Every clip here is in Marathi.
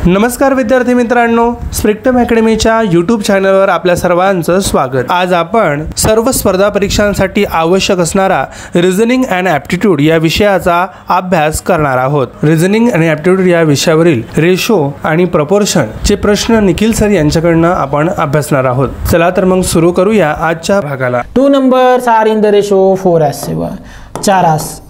नमस्कार विद्यार्थी मित्रांनो, स्प्रिक्टम अकॅडमीच्या यूट्यूब चॅनलवर आपल्या सर्वांचं स्वागत। आज आपण सर्व स्पर्धा परीक्षांसाठी आवश्यक असणारा रिझनिंग अँड ॲप्टिट्यूड या विषयाचा अभ्यास करणार आहोत। रिझनिंग आणि ॲप्टिट्यूड या विषयावरील रेशो आणि प्रपोर्शन चे प्रश्न निखिल सर यांच्याकडून आपण अभ्यासणार आहोत। चला तर मग सुरू करूया आजच्या भागाला। 2 numbers are in the ratio 4:7 4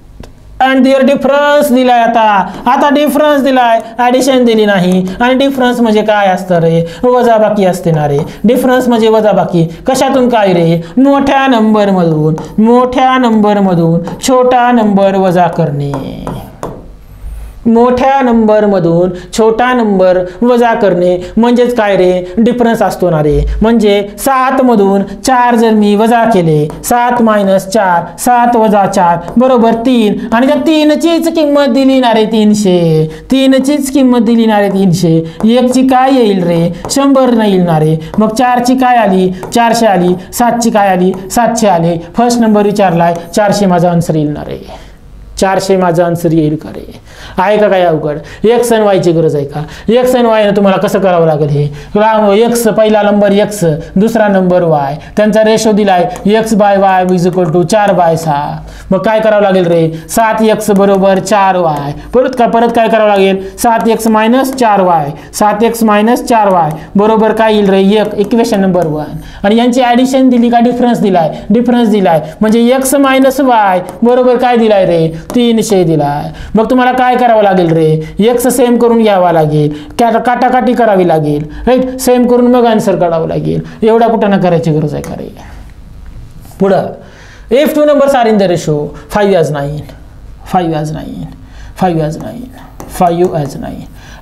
and their difference दिलाय। आता डिफरन्स दिलाय, ॲडिशन दिली नाही। आणि डिफरन्स म्हणजे काय असतं रे? वजाबाकी असते ना रे। डिफरन्स म्हणजे वजाबाकी कशातून काय रे? मोठ्या नंबर मधून छोटा नंबर वजा करणे। मोठ्या नंबर मधून छोटा नंबर वजा करणे म्हणजेच काय रे? डिफरन्स असतो ना रे। म्हणजे 7 मधून 4 जर मी वजा केले, 7 - 4 7 - 4 बरोबर 3 आणि त्या 3 चीच किंमत दिली ना रे 300। 3 चीच किंमत दिली ना रे 300। 1 ची काय येईल रे? 100 नाही येईल ना रे। मग 4 ची काय आली? 400 आली। 7 ची काय आली? 700 आले। फर्स्ट नंबर विचारलाय, 400 माझा आन्सर येईल ना रे। 400 माझा आन्सर येईल का रे? आहे का काय अवघड? एक्स आणि वायची गरज आहे का? एक्स आणि वाय तुम्हाला कसं करावं लागेल हे? एक्स पहिला नंबर एक्स, दुसरा नंबर वाय, त्यांचा रेशो दिलाय x/y = 4/6। मग काय करावं लागेल रे? 7x बरोबर 4y। परत काय करावं लागेल? 7x - 4y 7x - 4y बरोबर काय येईल रे? 1 इक्वेशन नंबर 1। आणि यांची ॲडिशन दिली का डिफरन्स दिलाय? डिफरन्स दिलाय म्हणजे x - y बरोबर काय दिलाय रे? 300 दिलाय। मग तुम्हाला काय करावं लागेल रे? x सेम करून घ्यावा लागेल, काटाकाटी करावी लागेल, राईट? सेम करून मग आन्सर काढावं लागेल। एवढा कुठं ना करायची गरज आहे का रे? पुढं, if 2 numbers are in the ratio 5:9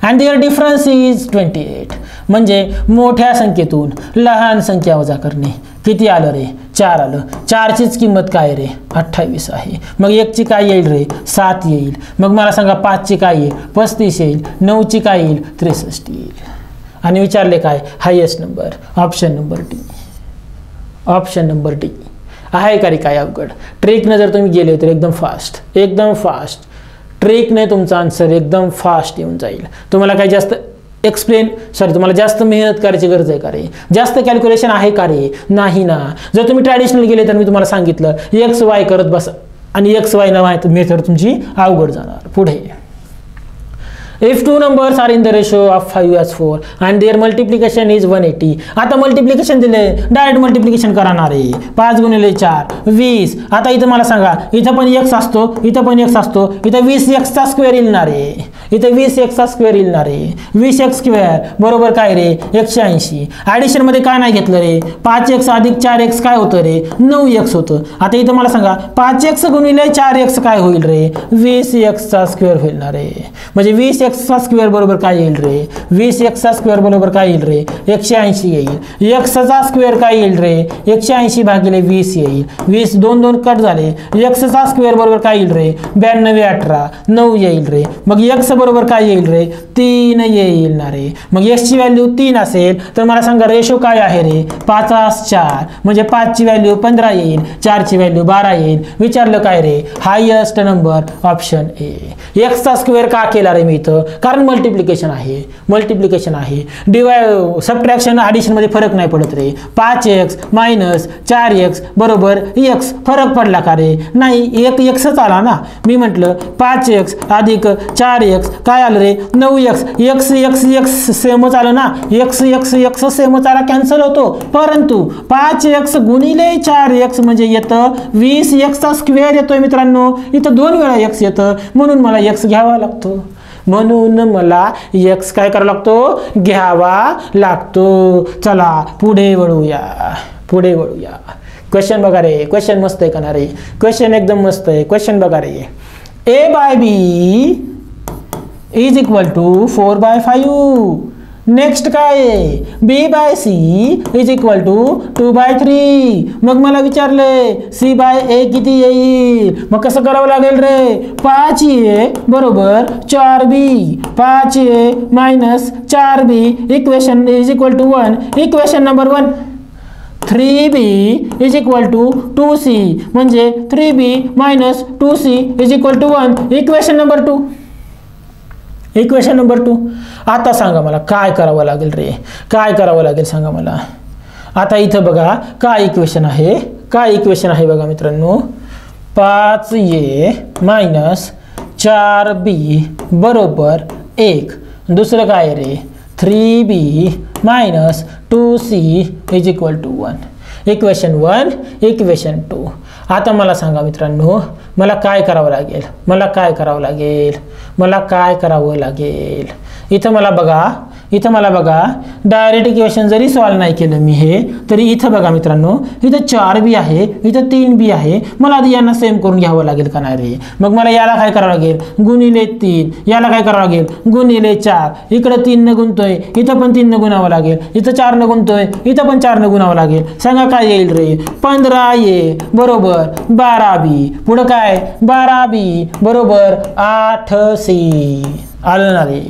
and their difference is 28 म्हणजे मोठ्या संख्येतून लहान संख्या वजा करणे। किती आलं रे? 4 आलं। 4 चीच किंमत काय रे? 28 आहे। मग 1 ची काय येईल रे? 7 येईल। मग मला सांगा 5 ची काय येईल? 35 येईल। 9 ची काय येईल? 63 येईल। आणि विचारले काय? Highest number. Option number D आहे का रे? काय अवघड? ट्रिकने जर तुम्ही गेले तर एकदम फास्ट ट्रिकने तुमचा आन्सर एकदम फास्ट येऊन जाईल। तुम्हाला काही जास्त तुम्हाला जास्त मेहनत करायची गरज आहे का रे? जास्त कॅल्क्युलेशन आहे का रे? नाही ना। जर तुम्ही ट्रॅडिशनल गेले तर मी तुम्हाला सांगितलं XY करत बसा आणि XY न माहिती मेथड तुमची अवघड जाणार। पुढे, if 2 numbers are in the ratio of 5:4 and their multiplication is 180 आता मल्टिप्लिकेशन दिले, डायरेक्ट मल्टिप्लिकेशन करणार आहे। 5 × 4 20। आता इथं मला सांगा, इथं पण x असतो, इथं पण x असतो, इथं 20x चा स्क्वेअर येईल ना रे। इथं 20x चा स्क्वेअर येईल ना रे। 20x स्क्वेअर बरोबर काय रे? 180। ॲडिशन मध्ये काय नाही घेतलं रे? 5x + 4x काय होतं रे? 9x होतं। आता इथं मला सांगा 5x × 4x काय होईल रे? 20x चा स्क्वेअर होईल ना रे। म्हणजे 20x चा स्क्वेअर बरोबर काय येईल रे? 20x चा स्क्वेअर बरोबर काय येईल रे? 180 येईल। x चा स्क्वेअर काय येईल रे? 180 / 20 येईल। 20 2 कट झाले। x चा स्क्वेअर बरोबर काय येईल रे? 92 18 9 येईल रे। मग x बरोबर काय येईल रे? 3 येईल ना रे। मग x ची व्हॅल्यू 3 असेल तर मला सांगा रेशो काय आहे रे? 5:4 म्हणजे 5 ची व्हॅल्यू 15 येईल, 4 ची व्हॅल्यू 12 येईल। विचारलं काय रे? Highest number option A. x चा स्क्वेअर का केला रे मी इथं? कारण मल्टिप्लिकेशन आहे। सबट्रॅक्शन ॲडिशन मध्ये फरक नाही पडत रे। 5x - 4x बरोबर x फरक पडला का रे? नाही, एक xच आला ना। मी म्हटलं 5x + 4x काय आलं रे? 9x। x सेमच आलं ना। x सेमच आला, कॅन्सल होतो। परंतु 5x × 4x म्हणजे येतं 20x चा स्क्वेअर येतोय मित्रांनो। इथं 2 वेळा x येतं म्हणून मला x घ्यावा लागतो। काय करावा लागतो? घ्यावा लागतो। चला पुढे वळूया। क्वेश्चन बघा रे। क्वेश्चन मस्त आहे का ना रे? क्वेश्चन एकदम मस्त आहे। क्वेश्चन बघा रे। A/B = 4/5। नेक्स्ट काय आहे? B/C = 2/3। मग मला विचारले C/A किती येईल? मग कसं करावं लागेल रे? 5A बरोबर 4B 5A - 4B equation = 1। Equation number 1 3b = 2c म्हणजे 3b - 2c = 1 equation number 2 equation number 2. आता सांगा मला काय करावं लागेल रे, काय करावं लागेल सांगा मला. आता इथं बघा काय इक्वेशन आहे, काय इक्वेशन आहे बघा मित्रांनो. 5a मायनस 4b बरोबर 1. दुसरं काय रे 3b minus 2c is equal to 1. Equation 1, equation 2. आता मला सांगा मित्रांनो मला काय करावं लागेल, मला काय करावं लागेल, मला काय करावं लागेल. इथं मला बघा डायरेक्ट इक्वेशन जरी सॉल्व नाही केलं मी हे तरी इथं बघा मित्रांनो इथं 4b आहे, इथं 3b आहे. मला आधी यांना सेम करून घ्यावं लागेल का नाही रे. मग मला याला काय करावं लागेल गुणिले 3, याला काय करावं लागेल गुणिले 4. इकडं 3 न गुणतोय इथं पण 3 न गुणावं लागेल, इथं 4 न गुणतोय इथं पण 4 न गुणावं लागेल. सांगा काय येईल रे 15a बरोबर 12b. पुढं काय 12b बरोबर 8c. आलं ना रे,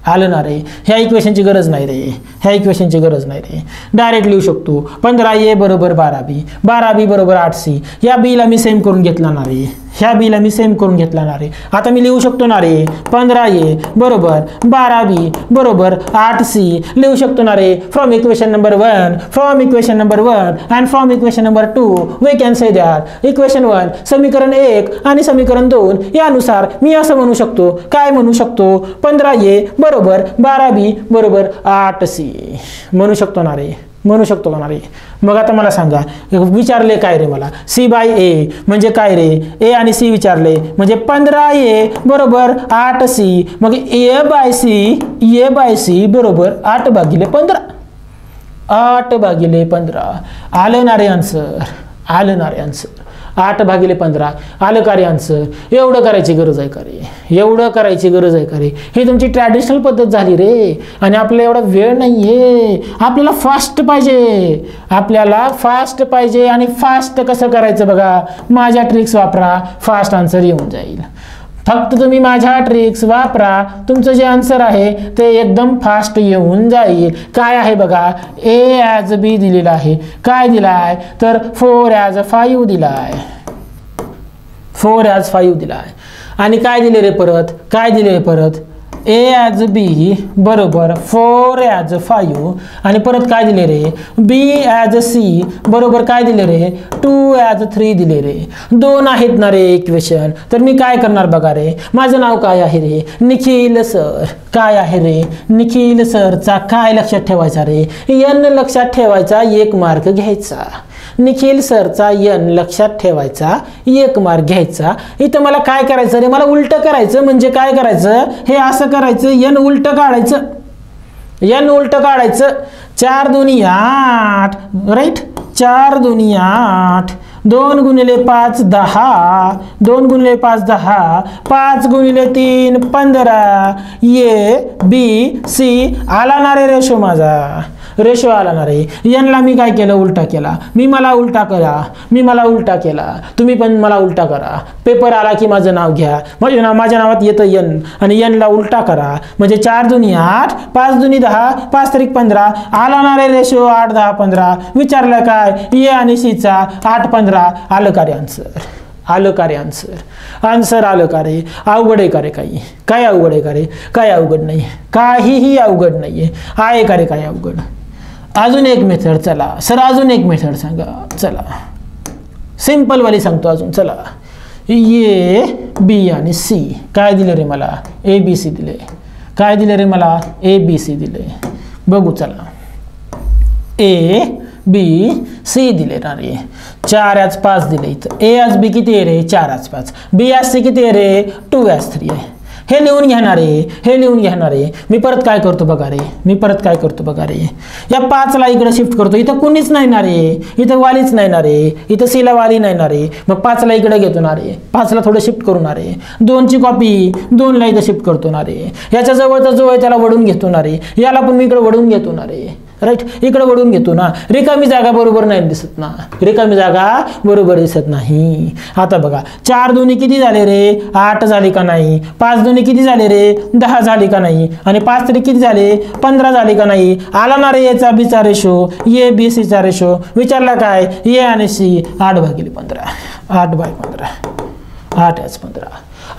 आलं ना रे. ह्या इक्वेशनची गरज नाही रे, ह्या इक्वेशनची गरज नाही रे. डायरेक्ट लिहू शकतो 15a बरोबर 12b, 12b बरोबर 8c. या बीला मी सेम करून घेतला ना रे, ह्या बीला मी सेम करून घेतला ना रे. आता मी लिहू शकतो ना रे 15a बरोबर 12b बरोबर 8c. लिहू शकतो ना रे from equation number 1, from equation number 1 and from equation number 2 we can say that equation 1 समीकरण 1 आणि समीकरण 2 यानुसार मी असं म्हणू शकतो, काय म्हणू शकतो 15a बरोबर 12b बरोबर 8c. म्हणू शकतो ना रे, म्हणू शकतो का ना रे. मग आता मला सांगा विचारले काय रे मला c/a म्हणजे काय रे. a आणि c विचारले म्हणजे 15a बरोबर 8c. मग a/c बरोबर 8/15, 8/15. आलं ना रे आन्सर, आलं ना रे आन्सर. 8/15 आलं का रे आन्सर. एवढं करायची गरज आहे का रे, एवढं करायची गरज आहे का रे. ही तुमची ट्रॅडिशनल पद्धत झाली रे आणि आपल्याला एवढा वेळ नाही आहे. आपल्याला फास्ट पाहिजे, आपल्याला फास्ट पाहिजे. आणि फास्ट कसं करायचं बघा, माझ्या ट्रिक्स वापरा, फास्ट आन्सर येऊन जाईल. फक्त तुम्ही माझ्या ट्रिक्स वापरा, तुमचं जे आन्सर आहे ते एकदम फास्ट येऊन जाईल. काय आहे बघा a ॲज b दिलेला आहे. काय दिला आहे तर 4 ॲज 5 दिला आहे, 4 ॲज 5 दिला आहे. आणि काय दिले रे परत, काय दिले रे परत a ॲज b बरोबर 4 ॲज 5 आणि परत काय दिले रे b ॲज c बरोबर काय दिले रे 2 ॲज 3 दिले रे. 2 आहेत ना रे इक्वेशन. तर मी काय करणार बघा रे, माझं नाव काय आहे रे निखिल सर. काय आहे रे निखिल सरचा काय लक्षात ठेवायचा रे n लक्षात ठेवायचा, 1 मार्क घ्यायचा. निखिल सरचा n लक्षात ठेवायचा, 1 मार्क घ्यायचा. इथं मला काय करायचं रे, मला उलट करायचं. म्हणजे काय करायचं हे असं करायचं, n उलट काढायचं, n उलट काढायचं. 4 दुनी 8 राईट, 4 दुनी 8, 2 गुणिले 5 10, 2 गुणिले 5 10, 5 गुणिले 3 15. a b c आला ना रे रेशो, माझा रेशो आला ना रे. यांना मी काय केलं उलटा केला. मला उलटा केला, तुम्ही पण मला उलटा करा. पेपर आला की माझं नाव घ्या, माझ्या नावात येतं n आणि n ला उलटा करा. म्हणजे 4 दुनी 8, 5 दुनी 10, 5 त्रिक 15. आला ना रे रेशो 8 10 15. विचारलं काय a आणि c चा 8 15. आलं का रे आन्सर, आलं का रे आन्सर, आन्सर आलं का रे. अवघड आहे का रे काही, काय अवघड आहे का रे, काय अवघड नाही, काहीही अवघड नाही आहे का रे काय अवघड. अजून एक मेथड, चला सर अजून एक मेथड सांगा. चला सिंपल वाली सांगतो अजून. चला a b आणि c काय दिले रे मला a b c दिले. काय दिले रे मला a b c दिले. बघू चला a b c दिले ना रे. 4 ॲज 5 दिले. इथं a ॲज b किती आहे रे 4 ॲज 5. b ॲज c किती आहे रे 2 ॲज 3 आहे. हे लिहून घेणार आहे, हे लिहून घेणार आहे. मी परत काय करतो बघा रे, मी परत काय करतो बघा रे. या 5 ला इकडे शिफ्ट करतो. इथं कुणीच नाही ना रे, इथं वालीच नाही ना रे, इथं c ला वाली नाही ना रे. मग 5 ला इकडे घेतो ना रे, 5 ला थोडं शिफ्ट करू ना रे. 2 ची कॉपी 2 ला इथं शिफ्ट करतो ना रे. याच्या जवळचा जो आहे त्याला वडून घेतो ना रे. याला पण मी इकडे वडून घेतो ना रे. राईट, इकडे वडून घेतो ना. रिकामी जागा बरोबर नाही दिसत ना, रिकामी जागा बरोबर दिसत नाही. आता बघा 4 दुनी किती झाले रे 8 झाले का नाही. 5 दुनी किती झाले रे 10 झाले का नाही. आणि 5 तरी किती झाले 15 झाले का नाही. आला ना रे याचा b चा रेशो, a b c चा रेशो. विचारला काय a आणि c 8/15, 8/15, 8 ॲज 15.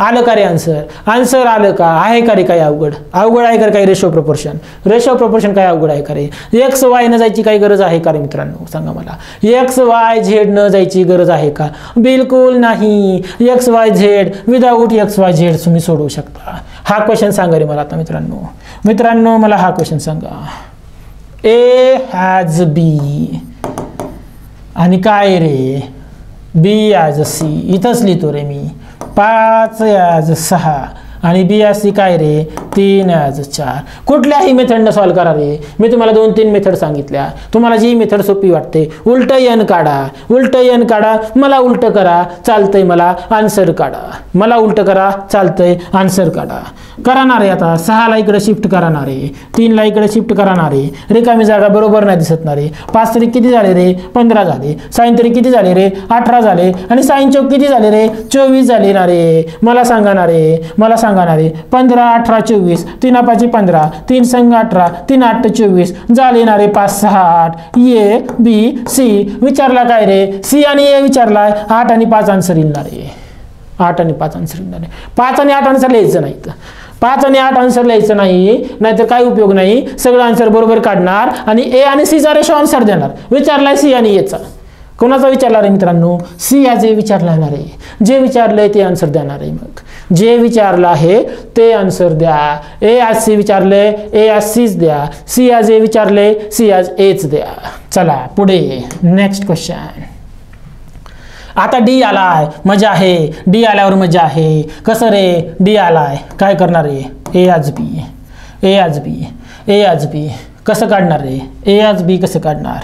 आलं का रे आन्सर? आन्सर आलं का? आहे का रे काही अवघड? अवघड आहे का काही? Ratio proportion. रेशो प्रोपोर्शन काय अवघड आहे का रे? एक्स वाय न जायची काही गरज आहे का रे मित्रांनो? सांगा मला. एक्स वाय झेड न जायची गरज आहे का? बिलकुल नाही. X Y Z without x Y Z तुम्ही सोडवू शकता. हा क्वेश्चन सांगा रे मला आता मित्रांनो मला हा क्वेश्चन सांगा. ए हॅज बी आणि काय रे? Be as C. इथंच लिहितो रे मी. 5 ॲज 6 आणि बी ॲज सी काय रे? 3 ॲज 4. कुठल्याही मेथडनं सॉल्व करा रे. मी तुम्हाला 2-3 मेथड सांगितल्या. तुम्हाला जी मेथड सोपी वाटते. उलटं एन काढा. मला उलटं करा चालतंय. मला आन्सर काढा. मला उलटं करा चालतंय. आन्सर काढा. करणार आहे आता. 6ला इकडे शिफ्ट करणार आहे. 3ला इकडे शिफ्ट करणार आहे. रिकामी जागा बरोबर नाही दिसत ना रे. 5 तरी किती झाले रे? 15 झाले. साईन तरी किती झाले रे? 18 झाले. आणि साईन चौक किती झाले रे? 24 झाले ना रे. मला सांगा ना रे. 15, 18, 24. 3 5 15. 3 संग 18. 3 8 24 झाले ना रे. 5 6 8. A B C. विचारला काय रे? सी आणि ए विचारलाय. 8 आणि 5 आन्सर येईल ना रे. 8 आणि 5 आन्सर येईल ना रे. 5 आणि 8 आन्सर लिहायचं नाही. 5 आणि 8 आन्सर लिहायचं नाही. नाहीतर काय उपयोग नाही. सगळं आन्सर बरोबर काढणार आणि ए आणि सी चा रेशो आन्सर देणार. विचारलाय सी आणि एचा. कोणाचा विचारला रे मित्रांनो? सी आज ए विचारला ना रे. जे विचारलंय ते आन्सर देणार आहे. मग जे विचारलं आहे ते आन्सर द्या. ए आज सी विचारले, ए आज सीच द्या. सी आज ए विचारले, सी आज एच द्या. चला पुढे नेक्स्ट क्वेश्चन. आता डी आलाय. मजा आहे. डी आल्यावर मजा आहे. कसं रे? डी आलाय. काय करणार रे? ए आज बी. कसं काढणार रे? ए आज बी कसं काढणार?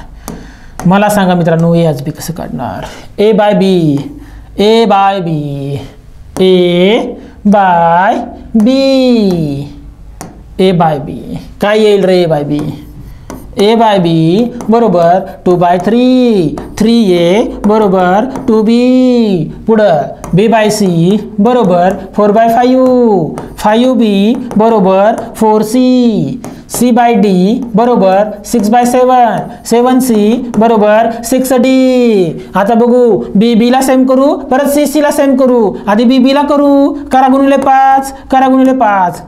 मला सांगा मित्रांनो. ए आज बी कसं काढणार? ए बाय बी. काय येईल रे? ए बाय बी बरोबर 2/3. 3a बरोबर 2b. पुढं b बाय सी बरोबर 4/5. 5b बरोबर 4c. c बाय d बरोबर 6/7. 7c बरोबर 6d. आता बघू b ला सेम करू, परत c ला सेम करू. आधी b ला करू. करा गुणिले 5.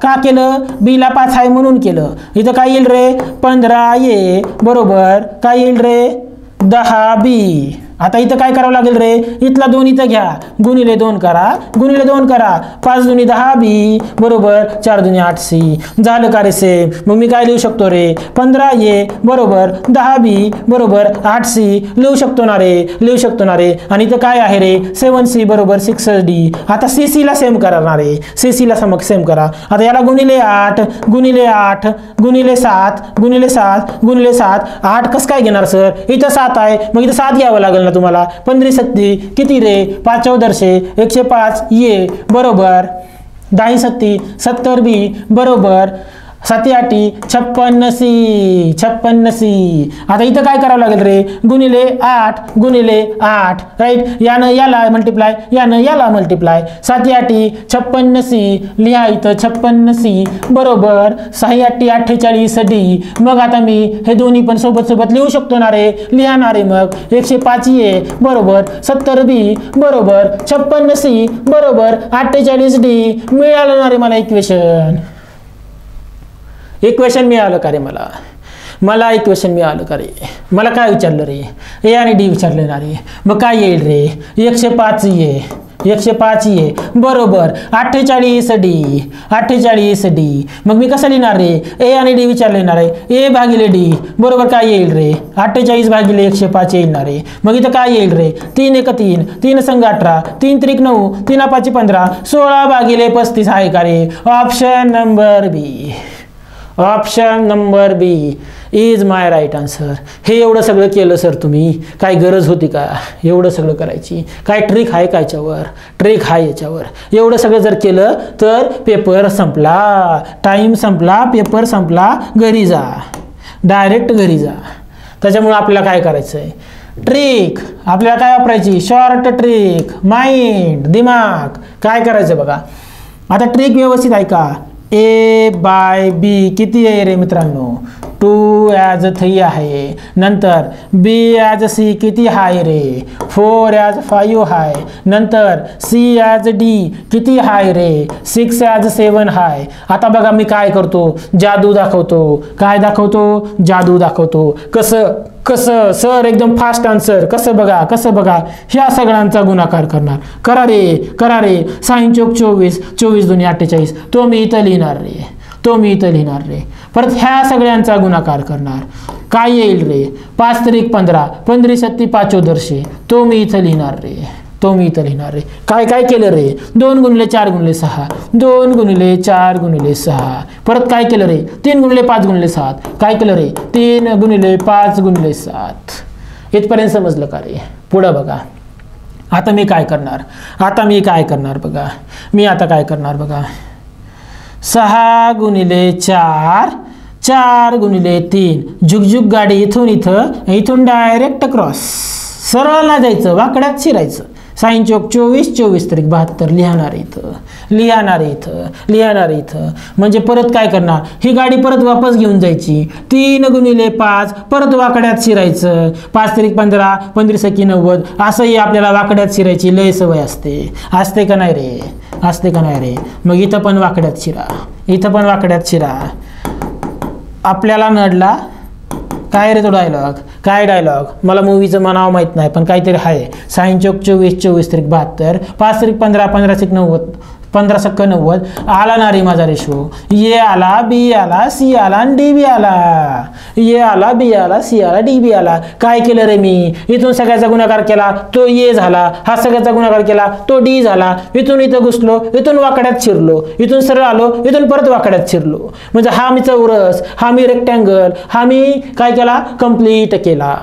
का केलं? b ला 5 आहे म्हणून केलं. इथं काय येईल रे? 15a बरोबर काय येईल रे? 10b. आता इथं काय करावं लागेल रे? इथला 2 इथं घ्या. गुणिले 2 करा. 5 दुनी 10b बरोबर 4 दुनी 8c. झालं का रे सेम? मग मी काय लिहू शकतो रे? 15a बरोबर 10b बरोबर 8c लिहू शकतो ना रे. आणि इथं काय आहे रे? 7c बरोबर 6d. आता cc ला सेम करणार रे. cc ला सेम करा. आता याला गुणिले 8 गुणिले 7 8 कसं काय घेणार सर? इथं 7 आहे. मग इथं 7 घ्यावं लागेल ना तुम्हाला. 15 7 किती रे? 5 14 105 ये बरोबर 10 7 70b बरोबर 7 8 56c. आता इथं काय करावं लागेल रे? गुणिले 8 राईट. यानं याला मल्टिप्लाय, यानं याला मल्टिप्लाय. 7 8 56c लिहा इथं 56c बरोबर 6 8 48d. मग आता मी हे दोन्ही पण सोबत लिहू शकतो ना रे? लिहा ना रे. मग 105a बरोबर 70b बरोबर 56c बरोबर 48d. मिळालं ना रे मला इक्वेशन मिळालं का रे? मला इक्वेशन मिळालं का रे? मला काय विचारलं रे? ए आणि डी विचारले ना रे. मग काय येईल रे? 105 ये बरोबर 48d. मग मी कसं लिहिणार रे? ए आणि डी विचारले ना रे. ए भागिले डी बरोबर काय येईल रे? 48 भागिले 105 येईल ना रे. मग इथं काय येईल रे? 3 1 3. 3 संग 18. 3 3 9. 3 5 15. 16 भागिले 35 आहे का रे? Option number B is my right answer. हे एवढं सगळं केलं सर तुम्ही. काय गरज होती का एवढं सगळं करायची? काय ट्रिक आहे का याच्यावर? ट्रिक आहे याच्यावर. एवढं सगळं जर केलं तर पेपर संपला, टाईम संपला, पेपर संपला, घरी जा, डायरेक्ट घरी जा. त्याच्यामुळे आपल्याला काय करायचं आहे? ट्रिक आपल्याला काय वापरायची? शॉर्ट ट्रिक, माइंड, दिमाग. काय करायचं बघा आता. ट्रिक व्यवस्थित ऐका. ए बाय बी किती आहे रे मित्रांनो? 2 ॲज 3 आहे. नंतर B ॲज C किती हाय रे? 4 ॲज 5 हाय. नंतर C ॲज D किती हाय रे? 6 ॲज 7 हाय. आता बघा मी काय करतो, जादू दाखवतो. काय दाखवतो? जादू दाखवतो. कसं कसं सर? एकदम फास्ट आन्सर. कसं बघा, कसं बघा, ह्या सगळ्यांचा गुणाकार करणार. करा रे, करा रे. 6 चोक 24, 24 दुनी 48. तो मी इथं लिहिणार रे, तो मी इथं लिहिणार रे. परत ह्या सगळ्यांचा गुणाकार करणार. काय येईल रे? 5 त्रिक 15, 15 सत्ती 5 दर्शे. तो मी इथं लिहिणार रे, तो मी इथं लिहिणार रे. काय काय केलं रे? 2 गुणिले 4 गुणिले 6, 2 गुणिले 4 गुणिले 6. परत काय केलं रे? 3 गुणिले 5 गुणिले 7. काय केलं रे? 3 गुणिले 5 गुणिले 7. इथपर्यंत समजलं का रे? पुढं बघा. आता मी काय करणार, आता मी काय करणार बघा, मी आता काय करणार बघा. 6 गुणिले 4, 4 गुणिले 3. झुकझुक गाडी इथून इथं, इथून डायरेक्ट क्रॉस. सरळ ना जायचं, वाकड्यात शिरायचं. 6 चोक 24, 24 त्रिक 72. लिहणार इथं, लिहणार इथं, लिहणार इथं. म्हणजे परत काय करणार? ही गाडी परत वापस घेऊन जायची. 3 गुणिले 5, परत वाकड्यात शिरायचं. 5 त्रिक 15, 15 सकी 90. असंही आपल्याला वाकड्यात शिरायची लय सवय असते. असते का नाही रे? असते का नाही रे? मग इथं पण वाकड्यात शिरा, इथं पण वाकड्यात शिरा. आपल्याला नडला काय रे तो डायलॉग? काय डायलॉग? मला मूवीचं नाव माहीत नाही, पण काहीतरी आहे. 6 चोक 24, 24 त्रिक 72. 5 त्रिक 15, 15 सक 90, 15 सक्क 90. आला ना रे माझा रेशो. ए आला, बी आला, सी आला आणि डी बी आला. ए आला, बी आला, सी आला, डी बी आला. काय केलं रे मी? इथून सगळ्याचा गुणाकार केला, तो ए झाला. हा सगळ्याचा गुणाकार केला, तो डी झाला. इथून इथं घुसलो, इथून वाकड्यात शिरलो, इथून सरळ आलो, इथून परत वाकड्यात शिरलो. म्हणजे हा मी चौरस, हा मी रेक्टँगल, हा मी काय केला? कंप्लीट केला.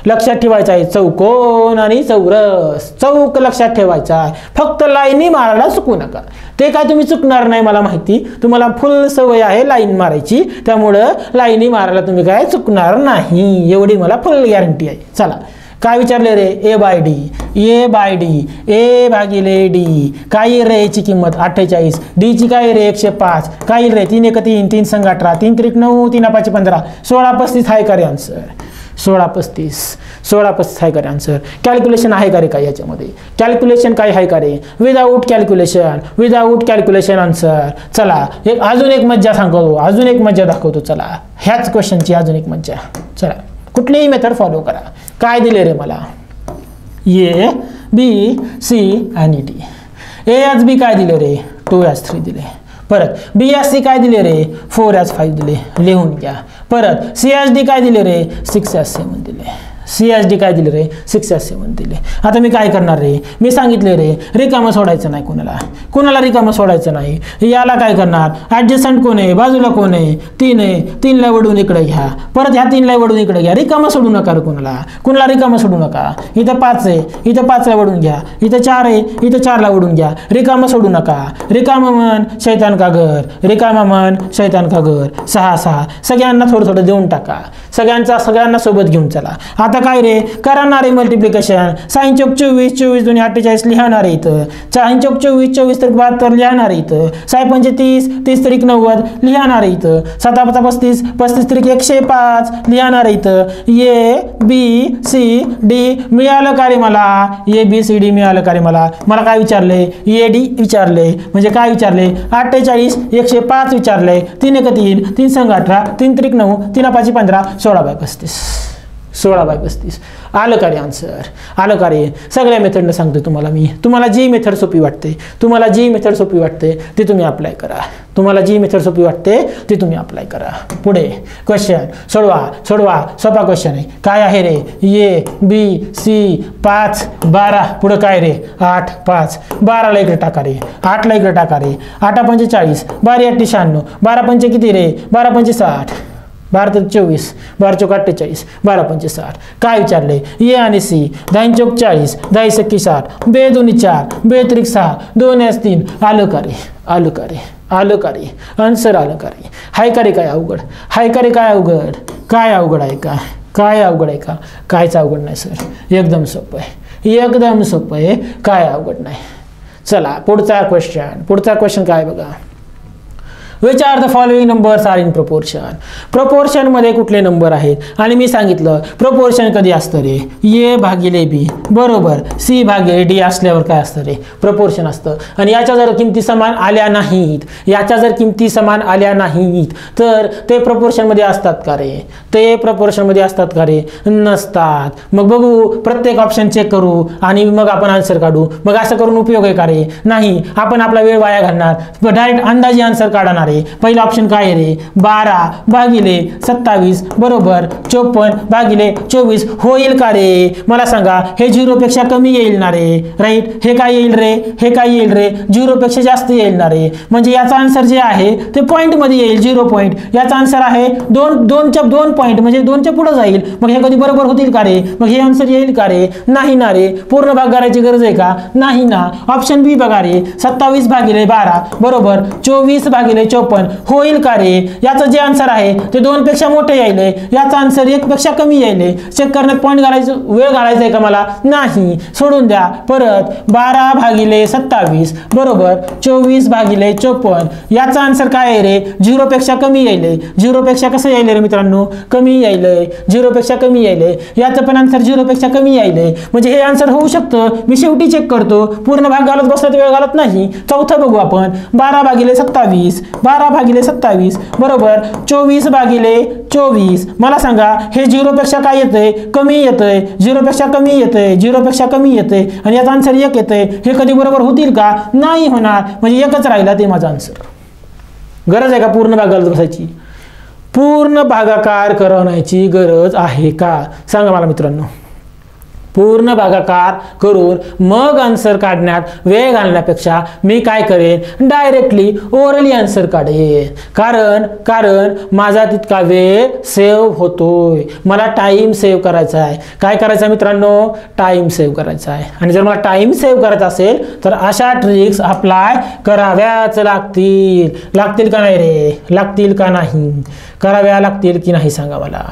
लक्षात ठेवायचा आहे चौकोन आणि चौरस. चौक लक्षात ठेवायचा आहे, फक्त लाईनी मारायला चुकू नका. ते काय तुम्ही चुकणार नाही मला माहिती. तुम्हाला फुल सवय आहे लाईन मारायची, त्यामुळं लाईनी मारायला तुम्ही काय चुकणार नाही, एवढी मला फुल गॅरंटी आहे. चला काय विचारले रे? ए बाय डी, ए बाय डी, ए भागिले डी. काय रे याची किंमत? 48. डीची काय रे? 105. काय रे? 3 1 3, 3 संग 18, 3 त्रिक 9, 3 5 15, 16 35 हाय का रे आन्सर? 16 35, 16 35 आहे का रे आन्सर? कॅल्क्युलेशन आहे का रे काय याच्यामध्ये? कॅल्क्युलेशन काय आहे का रे? Without calculation, without calculation answer. चला अजून एक मज्जा सांगतो, अजून एक मज्जा दाखवतो. चला ह्याच क्वेश्चनची अजून एक मज्जा. चला कुठलीही मेथड फॉलो करा. काय दिले रे मला? ए बी सी आणि डी. ए ॲज बी काय दिले रे? 2 ॲज 3 दिले. परत बी ॲज सी काय दिले रे? 4 ॲज 5 दिले. लिहून घ्या. परत सी ॲज डी काय दिले रे? 6 ॲज 7 दिले. सी ॲज डी काय दिले रे? 6 ॲज 7 दिले. आता मी काय करणार रे? मी सांगितले रे रिकामं सोडायचं नाही कोणाला, कोणाला रिकामं सोडायचं नाही. याला काय करणार? ॲडजस्टंट कोण आहे? बाजूला कोण आहे? 3 आहे. 3ला वडून इकडे घ्या. परत ह्या 3ला वडून इकडे घ्या. रिकामं सोडू नका रे कोणाला, कोणाला रिकामं सोडू नका. इथं 5 आहे, इथं 5ला वडून घ्या. इथं 4 आहे, इथं 4ला वडून घ्या. रिकामं सोडू नका. रिकामं मन शैतान का घर, रिकामं मन शैतान का घर. 6 6 सगळ्यांना थोडं थोडं देऊन टाका. सगळ्यांना सोबत घेऊन चला. आता काय रे? करणार आहे मल्टिप्लिकेशन. 6 चोक 24, 24 दुनी 48 लिहणार आहे इथं. 6 चोक 24, 24 त्रिक 72 लिहणार आहे इथं. 6 पंचे 30, 30 त्रिक 90 लिहणार आहे इथं. 7 5 35, 35 त्रिक 105 लिहणार आहे इथं. ए बी सी डी मिळालं का रे मला? ए बी सी डी मिळालं का रे मला? मला काय विचारले? ए डी विचारले. म्हणजे काय विचारले? 48 105 विचारले. 3 1 3, 3 संग 18, 3 त्रिक 9, 3 5 15, 16 बाय 35. 16 बाय 35 आलं का रे आन्सर? आलं का रे? सगळ्या मेथडनं सांगतो तुम्हाला मी. तुम्हाला जी मेथड सोपी वाटते, तुम्हाला जी मेथड सोपी वाटते ती तुम्ही अप्लाय करा. तुम्हाला जी मेथड सोपी वाटते ती तुम्ही अप्लाय करा. पुढे क्वेश्चन सोडवा, सोडवा. सोपा क्वेश्चन आहे. काय आहे रे? A B C 5 12. पुढं काय रे? 8 5. 12ला इकडे टाका रे, 8ला इकडे टाका रे. 8 पंचे 40, 12 8 96, 12 पंचे किती रे? 12 पंचे 60, 12 त्रिक 24, 12 चोक 48, 12 पंचे 60. काय विचारले? ए आणि सी. 10 चोक 40, 10 सक्की 60, बे दोन्ही 4, बे त्रिक 6, 2 ॲज 3. आलं का रे? आलं का रे? आलं का रे? आन्सर आलं का रे? हाय का रे काय अवघड? हाय का रे काय अवघड? काय अवघड आहे का? काय अवघड आहे का? कायच अवघड नाही सर, एकदम सोपं आहे, एकदम सोपं आहे, काय अवघड नाही. चला पुढचा क्वेश्चन. पुढचा क्वेश्चन काय बघा. Which are the following numbers are in proportion. प्रपोर्शनमध्ये कुठले नंबर आहेत आणि मी सांगितलं प्रोपोर्शन कधी असतं रे, ए भागिले बी बरोबर सी भागिले डी असल्यावर काय असतं रे, प्रपोर्शन असतं. आणि याच्या जर किमती समान आल्या नाहीत, याच्या जर किमती समान आल्या नाहीत तर ते प्रपोर्शनमध्ये असतात का रे, ते प्रपोर्शनमध्ये असतात का रे, नसतात. मग बघू प्रत्येक ऑप्शन चेक करू आणि मग आपण आन्सर काढू. मग असं करून उपयोग आहे का रे, नाही. आपण आपला वेळ वाया घालणार, डायरेक्ट अंदाजे आन्सर काढणार आहे. पहिला ऑप्शन काय आहे रे, 12 भागिले 27 बरोबर 54 भागिले 24 होईल का रे, मला सांगा. हे 0 पेक्षा कमी येईल ना रे, राईट. हे काय येईल रे, हे काय येईल रे, 0 पेक्षा जास्त येईल ना रे. म्हणजे याचा आन्सर जे आहे ते पॉईंट मध्ये येईल, 0 पॉईंट. याचा आन्सर आहे 2 पॉईंट म्हणजे 2च्या पुढे जाईल. मग हे कधी बरोबर होतील का रे, मग हे आन्सर येईल का रे, नाही ना रे. पूर्ण भाग करायची गरज आहे का, नाही ना. ऑप्शन बी बघा रे, 27 भागिले 12 बरोबर 24 भागिले 54 होईल का रे. याचं जे आन्सर आहे ते 2 पेक्षा मोठे येईल, याचा आन्सर 1 पेक्षा कमी येईल. चेक करण्यात पॉईंट घालायचं, वेळ घालायचा आहे का मला, नाही. सोडून द्या. परत 12 भागिले 27 बरोबर 24 भागिले 54 याचा आन्सर काय आहे रे, 0 पेक्षा कमी येईल. 0 पेक्षा कसं येईल रे मित्रांनो, कमी येईल, 0 पेक्षा कमी येईल. याचं पण आन्सर 0 पेक्षा कमी येईल. म्हणजे हे आन्सर होऊ शकतं. मी शेवटी चेक करतो, पूर्ण भाग घालत बसला तर वेळ घालत नाही. चौथं बघू आपण, 12 भागिले 27 12 भागिले 27 बरोबर 24 भागिले 24. मला सांगा हे 0 पेक्षा काय येतंय, कमी येतंय, 0 पेक्षा कमी येतंय, 0 पेक्षा कमी येतंय आणि याचा आन्सर 1 येतंय. हे कधी बरोबर होतील का, नाही होणार. म्हणजे एकच राहिला ते माझा आन्सर. गरज आहे का पूर्ण भाग घालत बसायची, पूर्ण भागाकार करण्याची गरज आहे का, सांगा मला मित्रांनो. पूर्ण भागाकार करून मग आन्सर काढण्यात वेळ घालण्यापेक्षा मी काय करेन, डायरेक्टली ओरली आन्सर काढेन. कारण माझा तितका वेळ सेव्ह होतोय. मला टाइम सेव्ह करायचा आहे. काय करायचं मित्रांनो, टाइम सेव्ह करायचा आहे. आणि जर मला टाइम सेव्ह करायचा असेल तर अशा ट्रिक्स अप्लाय कराव्याच लागतील का नाही रे, लागतील का नाही, कराव्या लागतील की नाही सांगा मला.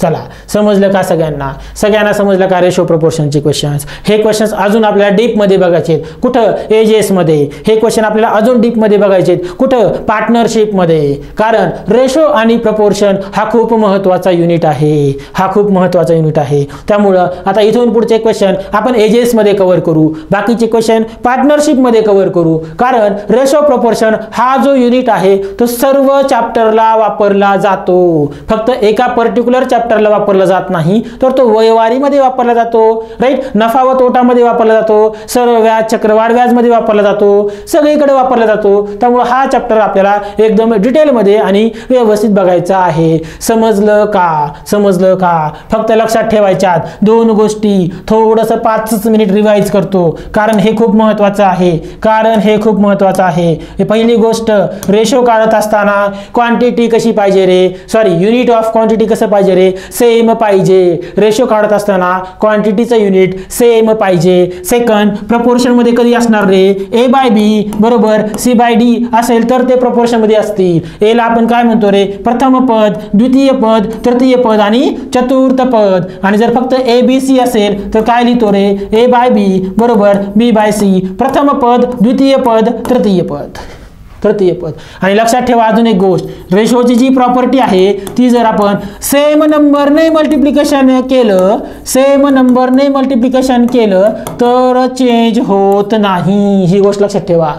चला समजलं का सगळ्यांना समजलं का रेशो प्रोपोर्शनचे क्वेश्चन्स. हे क्वेश्चन्स अजून आपल्याला डीपमध्ये बघायचे आहेत. कुठं एजेसमध्ये. हे क्वेश्चन आपल्याला अजून डीपमध्ये बघायचे आहेत. कुठं पार्टनरशिपमध्ये. कारण रेशो आणि प्रपोर्शन हा खूप महत्त्वाचा युनिट आहे, हा खूप महत्त्वाचा युनिट आहे. त्यामुळं आता इथून पुढचे क्वेश्चन आपण एजेसमध्ये कव्हर करू, बाकीचे क्वेश्चन पार्टनरशिपमध्ये कव्हर करू. कारण रेशो प्रोपोर्शन हा जो युनिट आहे तो सर्व चॅप्टरला वापरला जातो, फक्त एका पर्टिक्युलर चॅप्टरला वापरला जात नाही, तर तो वयवारीमध्ये वापरला जातो, राईट. नफा व तोटामध्ये वापरला जातो, सरळ व्याज चक्रवाढ व्याजमध्ये वापरला जातो, सगळीकडे वापरला जातो. त्यामुळे हा चॅप्टर आपल्याला एकदम डिटेलमध्ये आणि व्यवस्थित बघायचा आहे. समजलं का, फक्त लक्षात ठेवायच्यात 2 गोष्टी. थोडंसं 5 मिनिट रिवाइज करतो, कारण हे खूप महत्त्वाचं आहे. पहिली गोष्ट, रेशो काढत असताना क्वांटिटी कशी पाहिजे रे, युनिट ऑफ क्वांटिटी कसं पाहिजे रे, सेम पाहिजे. रेशो काढत असताना क्वांटिटीचं युनिट सेम पाहिजे. सेकंड, प्रपोर्शन मध्ये कधी असणार रे, ए बाय बी बरोबर सी बाय डी असेल तर ते प्रपोर्शन मध्ये असतील. ए ला आपण काय म्हणतो रे, प्रथम पद, द्वितीय पद, तृतीय पद आणि चतुर्थ पद. आणि जर फक्त ए बी सी असेल तर काय लिहितो रे, ए बाय बी बरोबर बी बाय सी, प्रथम पद, द्वितीय पद, तृतीय पद. आणि लक्षात ठेवा अजून एक गोष्ट, रेशोची जी प्रॉपर्टी आहे ती जर आपण सेम नंबरने मल्टिप्लिकेशन केलं तर चेंज होत नाही. ही गोष्ट लक्षात ठेवा.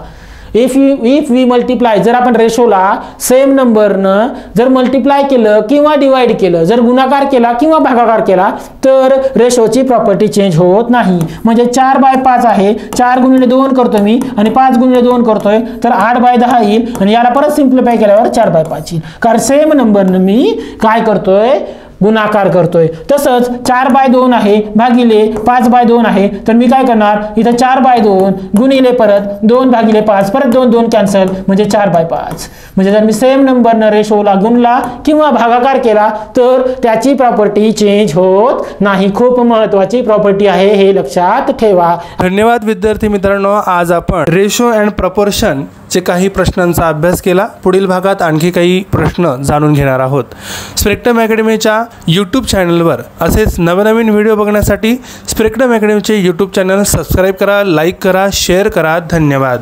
इफ वी मल्टिप्लाय, जर आपण रेशोला सेम नंबरनं जर मल्टिप्लाय केलं किंवा डिवाइड केलं, जर गुणाकार केला किंवा भागाकार केला तर रेशोची प्रॉपर्टी चेंज होत नाही. म्हणजे 4/5 आहे, 4 गुणिले 2 करतो मी आणि 5 गुणिले 2 करतोय तर 8/10 येईल आणि याला परत सिम्प्लिफाय केल्यावर 4/5 येईल. कारण सेम नंबरनं मी काय करतोय, गुणाकार करतोय. तसंच 4/2 आहे भागिले 5/2 आहे, तर मी काय करणार, इथं 4/2 गुणिले परत 2/5, परत 2 कॅन्सल म्हणजे 4/5. म्हणजे जर मी सेम नंबरनं रेशोला गुणला किंवा भागाकार केला तर त्याची प्रॉपर्टी चेंज होत नाही. खूप महत्त्वाची प्रॉपर्टी आहे, हे लक्षात ठेवा. धन्यवाद विद्यार्थी मित्रांनो. आज आपण रेशो अँड प्रपोर्शन चे काही प्रश्नांचा अभ्यास केला. पुढील भागात आणखी काही प्रश्न जाणून घेणार आहोत. स्पेक्ट्रम अकॅडमीच्या यूट्यूब चॅनलवर असेच नवनवीन व्हिडिओ बघण्यासाठी स्पेक्ट्रम अकॅडमीचे यूट्यूब चॅनल सबस्क्राईब करा, लाईक करा, शेअर करा. धन्यवाद.